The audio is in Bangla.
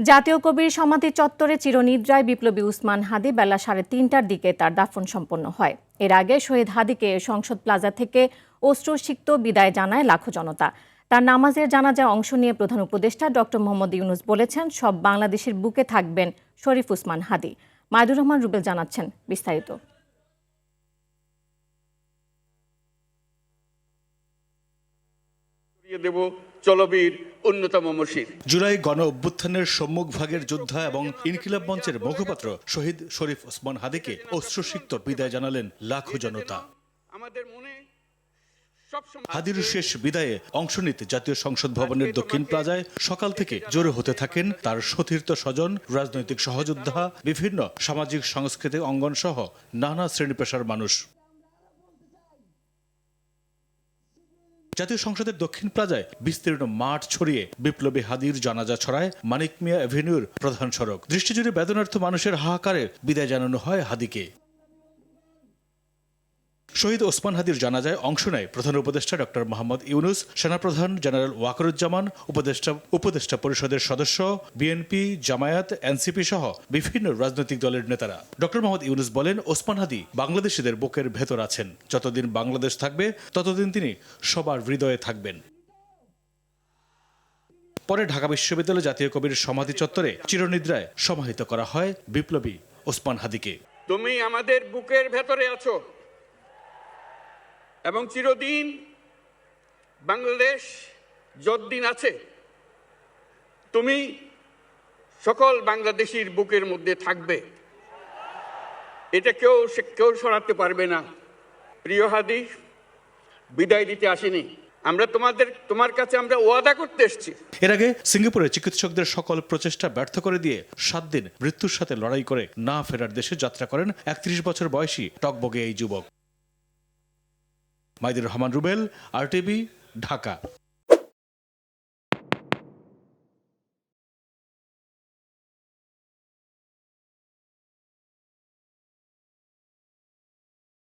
জাতীয় কবির সমাধি চত্বরে চিরনিদ্রায় বিপ্লবী উসমান হাদি বেলা 3:30টার দিকে তার দাফন সম্পন্ন হয়। এর আগে শহীদ হাদিকে সংসদ প্লাজা থেকে অশ্রুসিক্ত বিদায় জানায় লাখো জনতা। তার নামাজের জানাজায় অংশ নিয়ে প্রধান উপদেষ্টা ডক্টর মোহাম্মদ ইউনূস বলেছেন, সব বাংলাদেশের বুকে থাকবেন শরীফ উসমান হাদি। মাইদুর রহমান রুবেল জানাচ্ছেন বিস্তারিত। জুলাই গণ অভ্যুত্থানের সম্মুখভাগের যোদ্ধা এবং ইনকিলাব মঞ্চের মুখপাত্র শহীদ শরীফ ওসমান হাদিকে অশ্রুসিক্ত বিদায় জানালেন লাখো জনতা। হাদির শেষ বিদায়ে অংশ নিতে জাতীয় সংসদ ভবনের দক্ষিণ প্লাজায় সকাল থেকে জড়ো হতে থাকেন তার সতীর্থ স্বজন, রাজনৈতিক সহযোদ্ধা, বিভিন্ন সামাজিক সাংস্কৃতিক অঙ্গন সহ নানা শ্রেণী পেশার মানুষ। জাতীয় সংসদের দক্ষিণ প্লাজায় বিস্তীর্ণ মাঠ ছড়িয়ে বিপ্লবী হাদির জানাজা ছড়ায় মানিক মিয়া এভিনিউর প্রধান সড়ক। দৃষ্টিজুড়ে বেদনার্থ মানুষের হাহাকারে বিদায় জানানো হয় হাদিকে। শহীদ ওসমান হাদির জানাজায় অংশ নেয় প্রধান উপদেষ্টা ডক্টর মোহাম্মদ ইউনূস, সেনাপ্রধান জেনারেল ওয়াকারুজ্জামান, উপদেষ্টা পরিষদের সদস্য, বিএনপি, জামায়াত, এনসিপি সহ বিভিন্ন রাজনৈতিক দলের নেতারা। ডক্টর মোহাম্মদ ইউনূস বলেন, ওসমান হাদি বাংলাদেশিদের বুকের ভেতর আছেন। যতদিন বাংলাদেশ থাকবে ততদিন তিনি সবার হৃদয়ে থাকবেন। পরে ঢাকা বিশ্ববিদ্যালয় জাতীয় কবির সমাধি চত্বরে চিরনিদ্রায় সমাহিত করা হয় বিপ্লবী ওসমান হাদিকে। তুমি আমাদের বুকের ভেতরে আছো এবং চিরদিন বাংলাদেশ যতদিন আছে তুমি সকল বাংলাদেশির বুকের মধ্যে থাকবে। এটা কেউ সরাতে পারবে না। প্রিয় হাদি, বিদায় দিতে আসেনি, আমরা তোমার কাছে আমরা ওয়াদা করতে এসেছি। এর আগে সিঙ্গাপুরে চিকিৎসকদের সকল প্রচেষ্টা ব্যর্থ করে দিয়ে 7 দিন মৃত্যুর সাথে লড়াই করে না ফেরার দেশে যাত্রা করেন 31 বছর বয়সী টকবগে এই যুবক। মাইদুর রহমান রুবেল, RTV, ঢাকা।